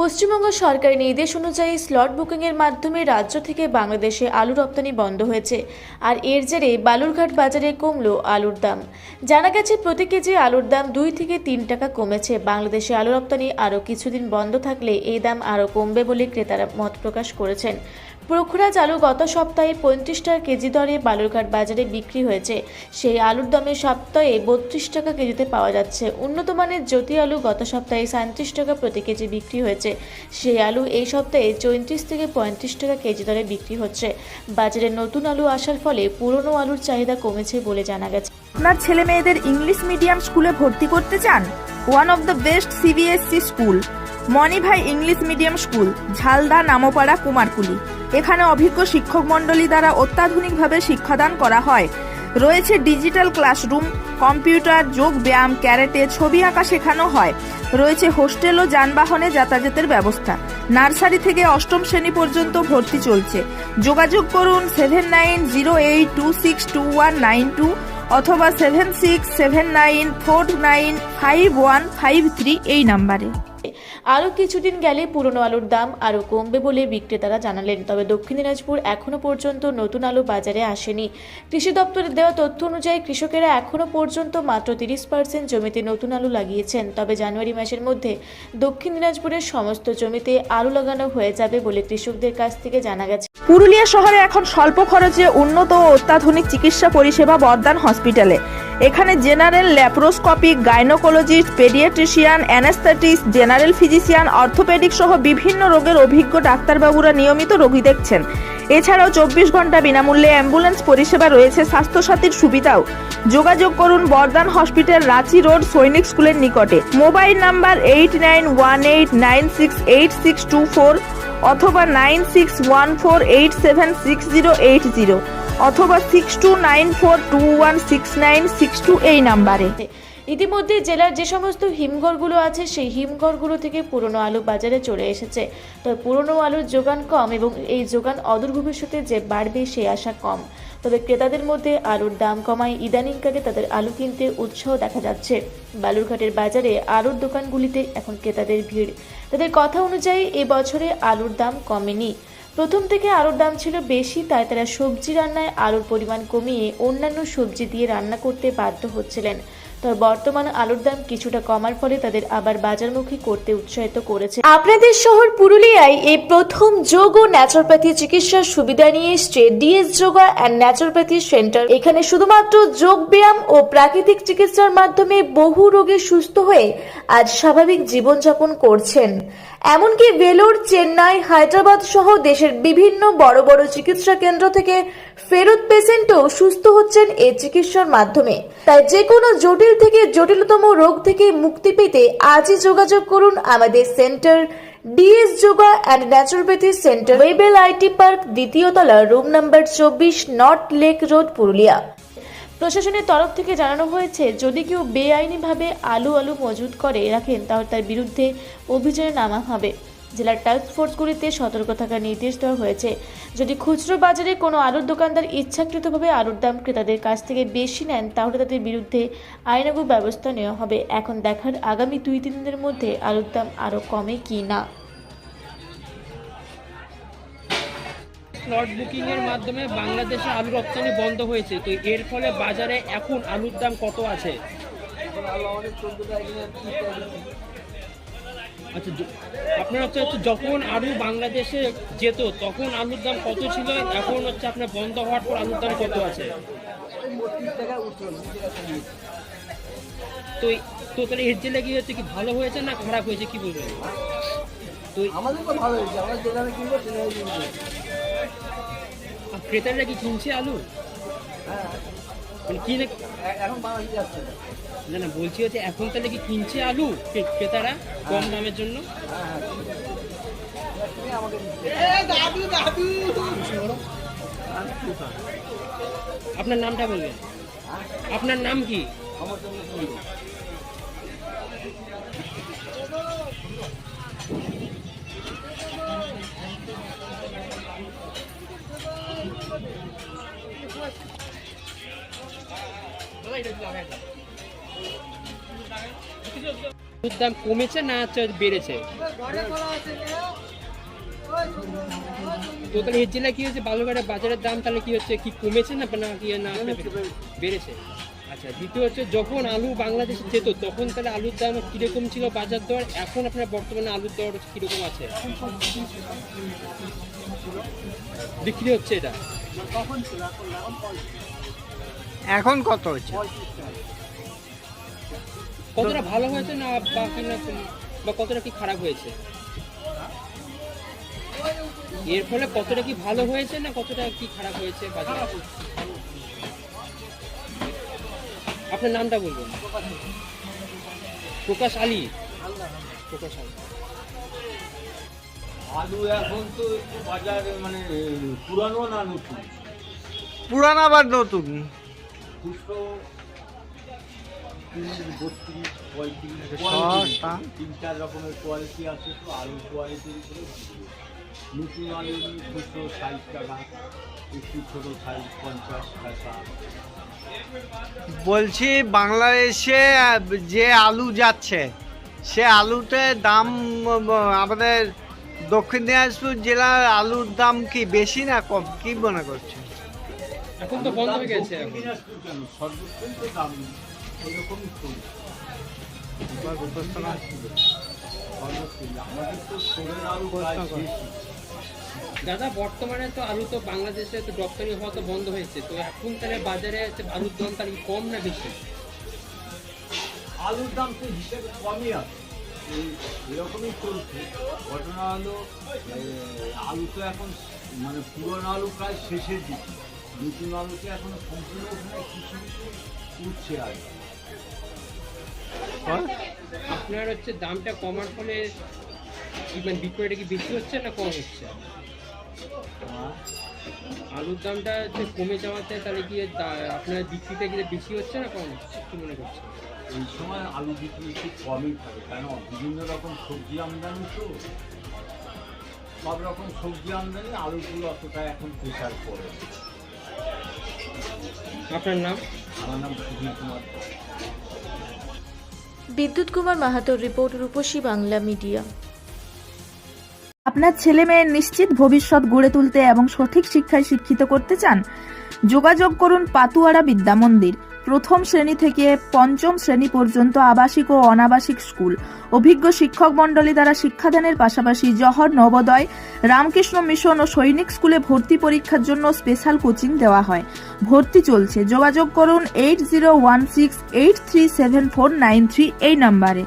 পশ্চিমবঙ্গ সরকারের নির্দেশ অনুযায়ী স্লট বুকিংয়ের মাধ্যমে রাজ্য থেকে বাংলাদেশে আলু রপ্তানি বন্ধ হয়েছে। আর এর জেরে বালুরঘাট বাজারে কমলো আলুর দাম। জানা গেছে প্রতি কেজি আলুর দাম 2 থেকে 3 টাকা কমেছে। বাংলাদেশে আলু রপ্তানি আরও কিছুদিন বন্ধ থাকলে এই দাম আরও কমবে বলে ক্রেতারা মত প্রকাশ করেছেন। পোখরাজ আলু গত সপ্তাহে 35 টাকা কেজি দরে বালুরঘাট বাজারে বিক্রি হয়েছে। সেই আলুর দামে সপ্তাহে 32 টাকা কেজিতে পাওয়া যাচ্ছে। উন্নত মানের জ্যোতি আলু গত সপ্তাহে 37 টাকা প্রতি কেজি বিক্রি হয়েছে। সেই আলু এই সপ্তাহে 34 থেকে 35 টাকা কেজি দরে বিক্রি হচ্ছে। বাজারে নতুন আলু আসার ফলে পুরনো আলুর চাহিদা কমেছে বলে জানা গেছে। আপনার ছেলে মেয়েদের ইংলিশ মিডিয়াম স্কুলে ভর্তি করতে চান? One of the best CBSE school Manibhai English medium school, Jhalda, Nampara, Kumarkuli. এখানে অভিজ্ঞ শিক্ষক মণ্ডলী দ্বারা অত্যাধুনিকভাবে শিক্ষাদান করা হয়। রয়েছে ডিজিটাল ক্লাসরুম, কম্পিউটার, যোগ ব্যায়াম, ক্যারেটে, ছবি আঁকা শেখানো হয়। রয়েছে হোস্টেল ও যানবাহনে যাতায়াতের ব্যবস্থা। নার্সারি থেকে অষ্টম শ্রেণী পর্যন্ত ভর্তি চলছে। যোগাযোগ করুন 7908262192 অথবা 7679495153 এই নাম্বারে। আরও কিছুদিন গেলে পুরনো আলুর দাম আরও কমবে বলে বিক্রেতারা জানালেন। তবে দক্ষিণ দিনাজপুর এখনও পর্যন্ত নতুন আলু বাজারে আসেনি। কৃষি দপ্তরের দেওয়া তথ্য অনুযায়ী কৃষকেরা এখনও পর্যন্ত মাত্র 30% জমিতে নতুন আলু লাগিয়েছেন। তবে জানুয়ারি মাসের মধ্যে দক্ষিণ দিনাজপুরের সমস্ত জমিতে আলু লাগানো হয়ে যাবে বলে কৃষকদের কাছ থেকে জানা গেছে। পুরুলিয়া শহরে এখন স্বল্প খরচে উন্নত ও অত্যাধুনিক চিকিৎসা পরিষেবা বর্দান হসপিটালে। এখানে general, laparoscopic, gynaecologist, paediatrician, anaesthetist, general physician, orthopaedic সহ বিভিন্ন রোগের অভিজ্ঞ ডাক্তারবাবুরা নিয়মিত রোগী দেখছেন। এছাড়াও 24 ঘন্টা বিনামূল্যে অ্যাম্বুলেন্স পরিষেবা রয়েছে। স্বাস্থ্যসাথীর সুবিধাও। যোগাযোগ করুন বর্দান হসপিটাল, রাঁচি রোড, সৈনিক স্কুলের নিকটে। মোবাইল নাম্বার 8918968624 অথবা 9614876080 অথবা 6294216962 এই নাম্বারে। ইতিমধ্যে জেলার যে সমস্ত হিমঘরগুলো আছে সেই হিমঘরগুলো থেকে পুরনো আলু বাজারে চলে এসেছে। তবে পুরনো আলুর যোগান কম এবং এই যোগান অদূর ভবিষ্যতে যে বাড়বে সেই আশা কম। তবে ক্রেতাদের মধ্যে আলুর দাম কমায় ইদানিংকালে তাদের আলু কিনতে উৎসাহ দেখা যাচ্ছে। বালুরঘাটের বাজারে আলুর দোকানগুলিতে এখন ক্রেতাদের ভিড়। তাদের কথা অনুযায়ী এবছরে আলুর দাম কমেনি। প্রথম থেকে আলুর দাম ছিল বেশি, তাই তারা সবজি রান্নায় আলুর পরিমাণ কমিয়ে অন্যান্য সবজি দিয়ে রান্না করতে বাধ্য হচ্ছিলেন। তবে বর্তমান আলুর দাম কিছুটা কমার ফলে তাদের আবার বাজারমুখী করতে উৎসাহিত করেছে। আপনাদের শহর পুরুলিয়ায় এই প্রথম যোগ ও ন্যাচুরোপ্যাথি চিকিৎসার সুবিধা নিয়ে এসছে DS yoga and naturopathy centre. এখানে শুধুমাত্র যোগ ব্যায়াম ও প্রাকৃতিক চিকিৎসার মাধ্যমে বহু রোগে সুস্থ হয়ে আজ স্বাভাবিক জীবনযাপন করছেন। এমনকি ভেলোর, চেন্নাই, হায়দ্রাবাদ সহ দেশের বিভিন্ন বড় বড় চিকিৎসা কেন্দ্র থেকে ফেরত পেশেন্টও সুস্থ হচ্ছেন এই চিকিৎসার মাধ্যমে। তাই যে কোনো জটিল থেকে জটিলতম রোগ থেকে মুক্তি পেতে আজই যোগাযোগ করুন আমাদের centre DS yoga and naturopathy centre, Wavell IT park, দ্বিতীয় তলা, room number 24, north lake road, Purulia. প্রশাসনের তরফ থেকে জানানো হয়েছে, যদি কেউ বেআইনিভাবে আলু মজুত করে রাখেন তাহলে তার বিরুদ্ধে অভিযানে নামা হবে। জেলার টাস্ক ফোর্সগুলিতে সতর্ক থাকার নির্দেশ দেওয়া হয়েছে। যদি খুচরো বাজারে কোনো আলুর দোকানদার ইচ্ছাকৃতভাবে আলুর দাম ক্রেতাদের কাছ থেকে বেশি নেন তাহলে তাদের বিরুদ্ধে আইনানুগ ব্যবস্থা নেওয়া হবে। এখন দেখার আগামী 2-3 দিনের মধ্যে আলুর দাম আরও কমে কি না। স্লট বুকিং এর মাধ্যমে বাংলাদেশে আলু রপ্তানি বন্ধ হয়েছে, তো এর ফলে বাজারে এখন আলুর দাম কত আছে? আচ্ছা, আপনার হচ্ছে যখন আলু বাংলাদেশে যেত তখন আলুর দাম কত ছিল, এখন হচ্ছে আপনার বন্ধ হওয়ার পর আলুর দাম কত আছে? তো তাহলে এর জেলে কি হচ্ছে, কি ভালো হয়েছে না খারাপ হয়েছে, কি বলবেন? তো আমাদের তো ভালো হয়েছে, আমরা যেখানে কিনবো সেখানে কিনবো। ক্রেতারা কি কিনছে আলু? হ্যাঁ, মানে কিনে এখন বাংলাদেশে যাচ্ছে না বলছি হচ্ছে এখন তাহলে কি কিনছে আলু ক্রেতারা কম দামের জন্য? আপনার নামটা বলবেন? আপনার নাম কি? দাম কমেছে না বেড়েছে? তো তাহলে এর জেলায় কি হচ্ছে, বালুরঘাটের বাজারের দাম তাহলে কি হচ্ছে, কি কমেছে না না কি না বেড়েছে? আচ্ছা, দ্বিতীয় হচ্ছে যখন আলু বাংলাদেশে যেত তখন তাহলে আলুর দাম কিরকম ছিল বাজার দর, এখন আপনার বর্তমানে আলুর দর কিরকম আছে বিক্রি হচ্ছে এটা? এখন কত হচ্ছে? কতটা ভালো হয়েছে না বাকি না, বা কতটা কি খারাপ হয়েছে? এর ফলে কতটা কি ভালো হয়েছে না কতটা কি খারাপ হয়েছে বাজারে? আপনার নামটা বলবেন। প্রকাশ আলী। প্রকাশ আলী। আলু এখন তো একটু বাজারে মানে পুরানো না নতুন? পুরানা আবার নতুন? 232, 35, সস্তা। 3-4 রকমের কোয়ালিটি আছে, তো আলুর কোয়ালিটির উপরে নতুন আলু 260 টাকা, একটু ছোটো সাইজ 50 টাকা। বলছি বাংলাদেশে যে আলু যাচ্ছে সে আলুতে দাম আমাদের দক্ষিণ দিনাজপুর জেলার আলুর দাম কি বেশি না কম, কি মনে করছে? এখন তো বন্ধ হয়ে গেছে। দক্ষিণ দিনাজপুর কেন, সর্বোচ্চই তো দাম এরকমই চলছে। সর্বোচ্চই আমাদের তো সোরের আলু প্রায় বেশি। দাদা, বর্তমানে তো আলু তো বাংলাদেশে তো রপ্তানি হওয়া তো বন্ধ হয়েছে, তো এখন তাহলে বাজারে আলুর দাম তাহলে কি কম না বেশি? আলুর দাম তো হিসেবে কমই আছে, এরকমই চলছে। ঘটনা হলো আলু তো এখন মানে পুরনো আলু প্রায় শেষের দিকে, নতুন আলুতে এখন সম্পূর্ণ ওখানে কিছু কিছু উঠছে আর কি। আপনার হচ্ছে দামটা কমার ফলে কি মানে বিক্রয়টা কি বেশি হচ্ছে না কম হচ্ছে? আলুর দামটা যে কমে যাওয়াতে তাহলে কি আপনার বিক্রিটা কি বেশি হচ্ছে না কম হচ্ছে, কি মনে করছেন? এই সময় আলু বিক্রি একটু কমই থাকে, কেন বিভিন্ন রকম সবজি আমদানি, তো সব রকম সবজি আমদানি, আলুগুলো অতটা এখন প্রেশার পড়ে। আপনার নাম? আমার নাম সুধীর কুমার। বিদ্যুৎ কুমার মাহাতোর রিপোর্ট, রূপসী বাংলা মিডিয়া। আপনার ছেলে মেয়ের নিশ্চিত ভবিষ্যৎ গড়ে তুলতে এবং সঠিক শিক্ষায় শিক্ষিত করতে চান? যোগাযোগ করুন পাতুয়ারা বিদ্যা মন্দির। প্রথম শ্রেণী থেকে পঞ্চম শ্রেণী পর্যন্ত আবাসিক ও অনাবাসিক স্কুল। অভিজ্ঞ শিক্ষক মণ্ডলী দ্বারা শিক্ষাদানের পাশাপাশি জহর, নবোদয়, রামকৃষ্ণ মিশন ও সৈনিক স্কুলে ভর্তি পরীক্ষার জন্য স্পেশাল কোচিং দেওয়া হয়। ভর্তি চলছে। যোগাযোগ করুন 8016837493 এই নম্বরে।